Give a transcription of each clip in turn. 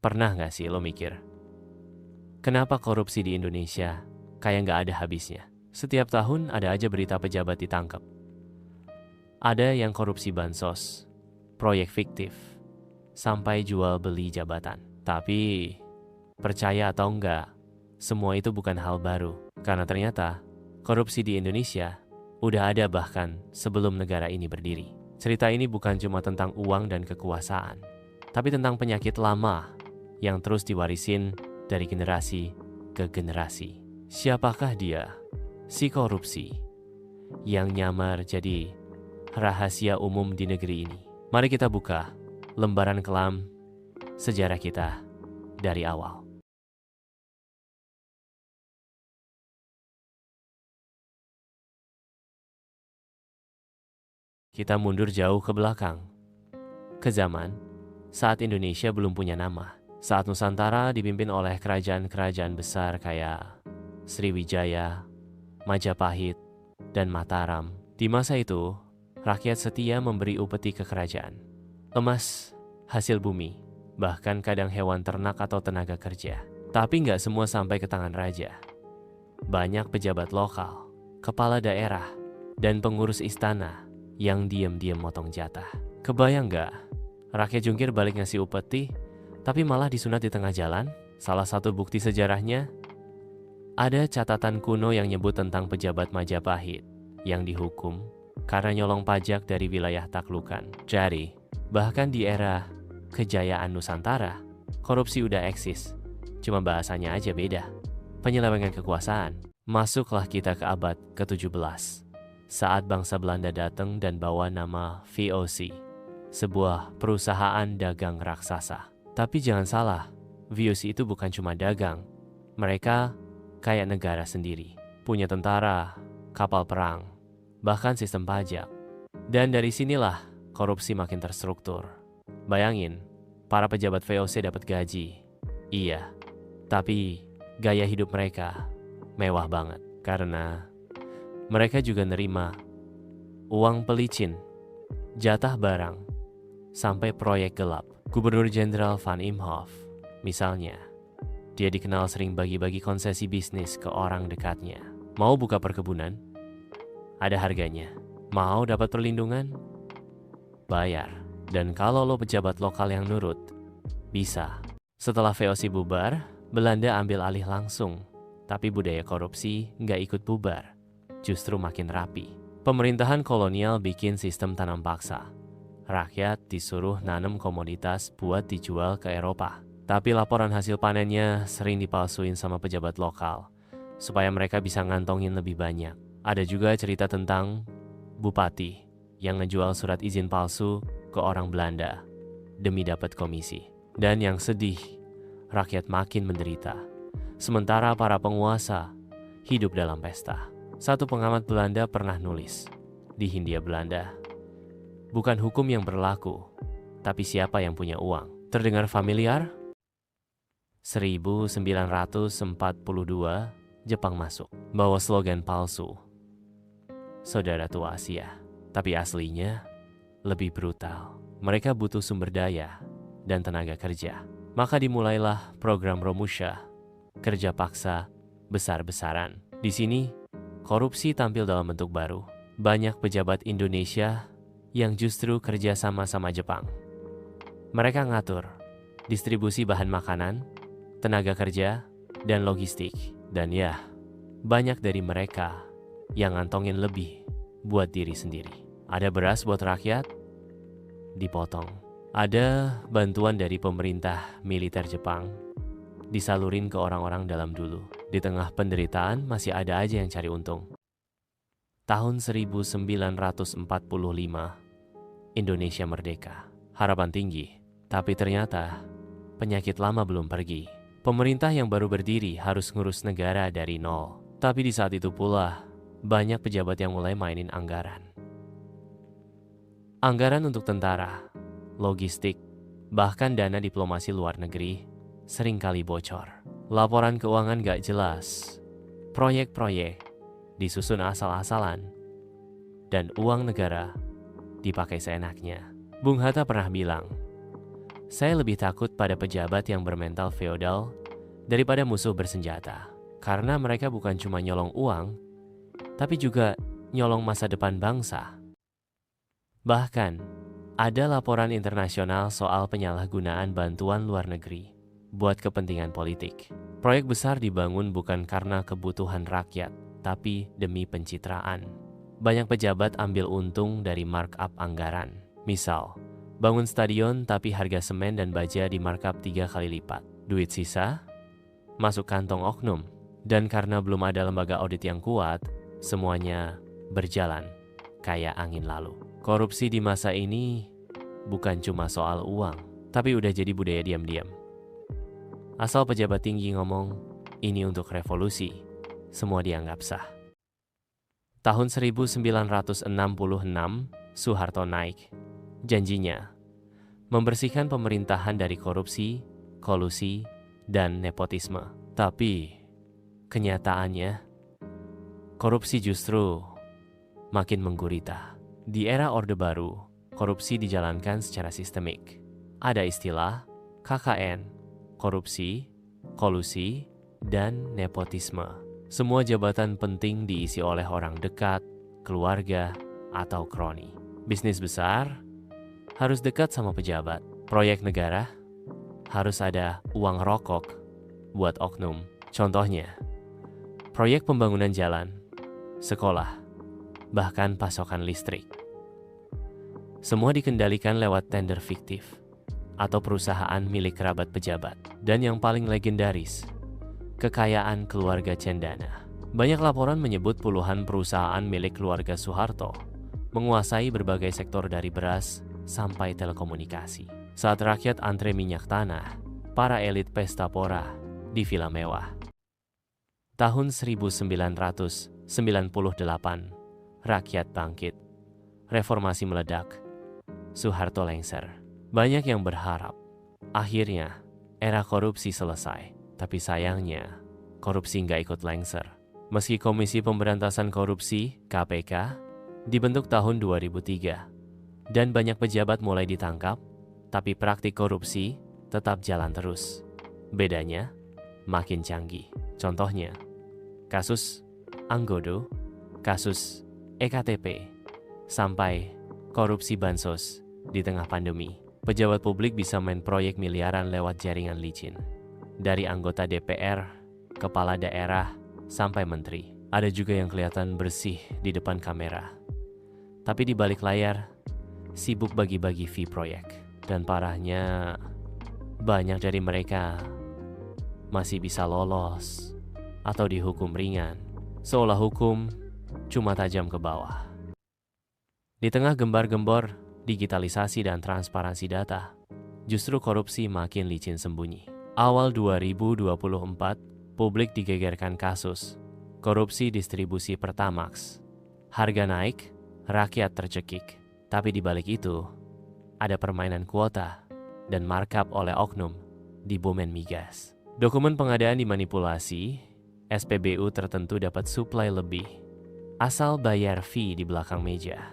Pernah nggak sih lo mikir, kenapa korupsi di Indonesia kayak nggak ada habisnya? Setiap tahun ada aja berita pejabat ditangkap. Ada yang korupsi bansos, proyek fiktif, sampai jual beli jabatan. Tapi, percaya atau enggak, semua itu bukan hal baru. Karena ternyata, korupsi di Indonesia udah ada bahkan sebelum negara ini berdiri. Cerita ini bukan cuma tentang uang dan kekuasaan, tapi tentang penyakit lama yang terus diwarisin dari generasi ke generasi. Siapakah dia? Si korupsi yang nyamar jadi rahasia umum di negeri ini. Mari kita buka lembaran kelam sejarah kita dari awal. Kita mundur jauh ke belakang, ke zaman saat Indonesia belum punya nama. Saat Nusantara dipimpin oleh kerajaan-kerajaan besar kayak Sriwijaya, Majapahit, dan Mataram. Di masa itu, rakyat setia memberi upeti ke kerajaan. Emas, hasil bumi, bahkan kadang hewan ternak atau tenaga kerja. Tapi nggak semua sampai ke tangan raja. Banyak pejabat lokal, kepala daerah, dan pengurus istana yang diam-diam motong jatah. Kebayang nggak? Rakyat jungkir balik ngasih upeti, tapi malah disunat di tengah jalan. Salah satu bukti sejarahnya, ada catatan kuno yang nyebut tentang pejabat Majapahit yang dihukum karena nyolong pajak dari wilayah taklukan. Jadi, bahkan di era kejayaan Nusantara, korupsi udah eksis. Cuma bahasanya aja beda. Penyelewengan kekuasaan. Masuklah kita ke abad ke-17. Saat bangsa Belanda datang dan bawa nama VOC, sebuah perusahaan dagang raksasa. Tapi jangan salah, VOC itu bukan cuma dagang. Mereka kayak negara sendiri, punya tentara, kapal perang, bahkan sistem pajak. Dan dari sinilah korupsi makin terstruktur. Bayangin, para pejabat VOC dapat gaji. Iya, tapi gaya hidup mereka mewah banget karena mereka juga nerima uang pelicin, jatah barang, sampai proyek gelap. Gubernur Jenderal Van Imhoff, misalnya, dia dikenal sering bagi-bagi konsesi bisnis ke orang dekatnya. Mau buka perkebunan? Ada harganya. Mau dapat perlindungan? Bayar. Dan kalau lo pejabat lokal yang nurut, bisa. Setelah VOC bubar, Belanda ambil alih langsung. Tapi budaya korupsi nggak ikut bubar, justru makin rapi. Pemerintahan kolonial bikin sistem tanam paksa. Rakyat disuruh nanam komoditas buat dijual ke Eropa. Tapi laporan hasil panennya sering dipalsuin sama pejabat lokal, supaya mereka bisa ngantongin lebih banyak. Ada juga cerita tentang bupati yang ngejual surat izin palsu ke orang Belanda demi dapat komisi. Dan yang sedih, rakyat makin menderita. Sementara para penguasa hidup dalam pesta. Satu pengamat Belanda pernah nulis, di Hindia Belanda, bukan hukum yang berlaku, tapi siapa yang punya uang. Terdengar familiar? 1942, Jepang masuk, bawa slogan palsu, Saudara Tua Asia. Tapi aslinya lebih brutal. Mereka butuh sumber daya dan tenaga kerja. Maka dimulailah program Romusha, kerja paksa besar-besaran. Di sini, korupsi tampil dalam bentuk baru. Banyak pejabat Indonesia yang justru kerja sama Jepang. Mereka ngatur distribusi bahan makanan, tenaga kerja, dan logistik. Dan ya, banyak dari mereka yang ngantongin lebih buat diri sendiri. Ada beras buat rakyat, dipotong. Ada bantuan dari pemerintah militer Jepang, disalurin ke orang-orang dalam dulu. Di tengah penderitaan masih ada aja yang cari untung. Tahun 1945, Indonesia merdeka. Harapan tinggi, tapi ternyata penyakit lama belum pergi. Pemerintah yang baru berdiri harus ngurus negara dari nol. Tapi di saat itu pula, banyak pejabat yang mulai mainin anggaran. Anggaran untuk tentara, logistik, bahkan dana diplomasi luar negeri seringkali bocor. Laporan keuangan gak jelas, proyek-proyek disusun asal-asalan, dan uang negara dipakai seenaknya. Bung Hatta pernah bilang, Saya lebih takut pada pejabat yang bermental feodal daripada musuh bersenjata. Karena mereka bukan cuma nyolong uang, tapi juga nyolong masa depan bangsa. Bahkan, ada laporan internasional soal penyalahgunaan bantuan luar negeri buat kepentingan politik. Proyek besar dibangun bukan karena kebutuhan rakyat, tapi demi pencitraan. Banyak pejabat ambil untung dari markup anggaran. Misal, bangun stadion tapi harga semen dan baja di markup 3 kali lipat. Duit sisa masuk kantong oknum. Dan karena belum ada lembaga audit yang kuat, semuanya berjalan kayak angin lalu. Korupsi di masa ini bukan cuma soal uang, tapi udah jadi budaya diam-diam. Asal pejabat tinggi ngomong, ini untuk revolusi, semua dianggap sah. Tahun 1966, Soeharto naik. Janjinya, membersihkan pemerintahan dari korupsi, kolusi, dan nepotisme. Tapi, kenyataannya, korupsi justru makin menggurita. Di era Orde Baru, korupsi dijalankan secara sistemik. Ada istilah KKN, korupsi, kolusi, dan nepotisme. Semua jabatan penting diisi oleh orang dekat, keluarga, atau kroni. Bisnis besar harus dekat sama pejabat. Proyek negara harus ada uang rokok buat oknum. Contohnya, proyek pembangunan jalan, sekolah, bahkan pasokan listrik. Semua dikendalikan lewat tender fiktif atau perusahaan milik kerabat pejabat. Dan yang paling legendaris, kekayaan keluarga Cendana. Banyak laporan menyebut puluhan perusahaan milik keluarga Soeharto menguasai berbagai sektor dari beras sampai telekomunikasi. Saat rakyat antre minyak tanah, para elit pesta pora di villa mewah. Tahun 1998, rakyat bangkit. Reformasi meledak. Soeharto lengser. Banyak yang berharap akhirnya era korupsi selesai. Tapi sayangnya, korupsi nggak ikut lengser. Meski Komisi Pemberantasan Korupsi, KPK, dibentuk tahun 2003. Dan banyak pejabat mulai ditangkap, tapi praktik korupsi tetap jalan terus. Bedanya, makin canggih. Contohnya, kasus Anggodo, kasus EKTP, sampai korupsi bansos di tengah pandemi. Pejabat publik bisa main proyek miliaran lewat jaringan licin. Dari anggota DPR, kepala daerah, sampai menteri. Ada juga yang kelihatan bersih di depan kamera. Tapi di balik layar, sibuk bagi-bagi fee proyek. Dan parahnya, banyak dari mereka masih bisa lolos atau dihukum ringan. Seolah hukum cuma tajam ke bawah. Di tengah gembar-gembor digitalisasi dan transparansi data, justru korupsi makin licin sembunyi. Awal 2024, publik digegerkan kasus korupsi distribusi Pertamax. Harga naik, rakyat tercekik. Tapi di balik itu, ada permainan kuota dan markup oleh oknum di Bomen Migas. Dokumen pengadaan dimanipulasi, SPBU tertentu dapat suplai lebih, asal bayar fee di belakang meja.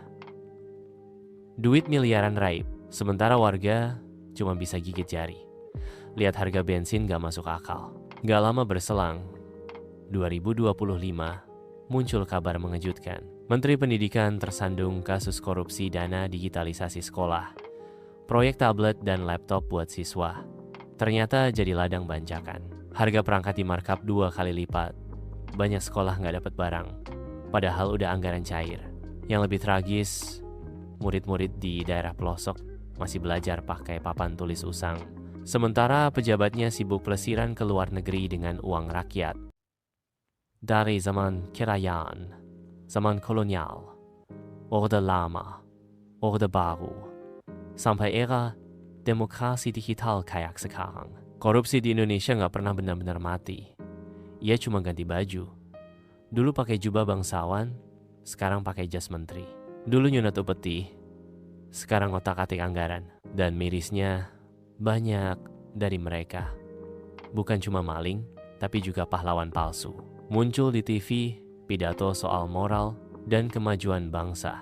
Duit miliaran raib, sementara warga cuma bisa gigit jari. Lihat harga bensin gak masuk akal. Gak lama berselang, 2025, muncul kabar mengejutkan. Menteri Pendidikan tersandung kasus korupsi dana digitalisasi sekolah. Proyek tablet dan laptop buat siswa. Ternyata jadi ladang bancakan. Harga perangkat di markup 2 kali lipat. Banyak sekolah gak dapat barang, padahal udah anggaran cair. Yang lebih tragis, murid-murid di daerah pelosok masih belajar pakai papan tulis usang. Sementara pejabatnya sibuk pelesiran ke luar negeri dengan uang rakyat. Dari zaman kerajaan, zaman kolonial, Orde Lama, Orde Baru, sampai era demokrasi digital kayak sekarang. Korupsi di Indonesia nggak pernah benar-benar mati. Ia cuma ganti baju. Dulu pakai jubah bangsawan, sekarang pakai jas menteri. Dulu nyunat upeti, sekarang otak-atik anggaran. Dan mirisnya, banyak dari mereka bukan cuma maling, tapi juga pahlawan palsu. Muncul di TV, pidato soal moral dan kemajuan bangsa.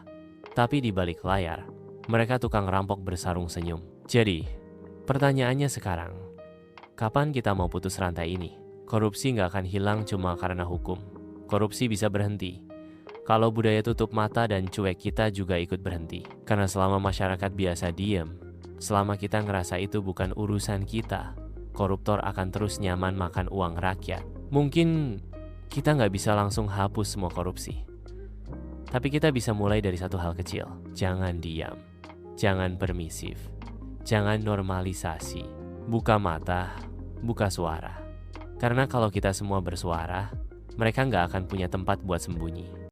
Tapi di balik layar, mereka tukang rampok bersarung senyum. Jadi, Pertanyaannya sekarang, kapan kita mau putus rantai ini? Korupsi nggak akan hilang cuma karena hukum. Korupsi bisa berhenti kalau budaya tutup mata dan cuek kita juga ikut berhenti. Karena selama masyarakat biasa diem, selama kita ngerasa itu bukan urusan kita, koruptor akan terus nyaman makan uang rakyat. Mungkin kita nggak bisa langsung hapus semua korupsi, tapi kita bisa mulai dari satu hal kecil. Jangan diam, jangan permisif, jangan normalisasi. Buka mata, buka suara. Karena kalau kita semua bersuara, mereka nggak akan punya tempat buat sembunyi.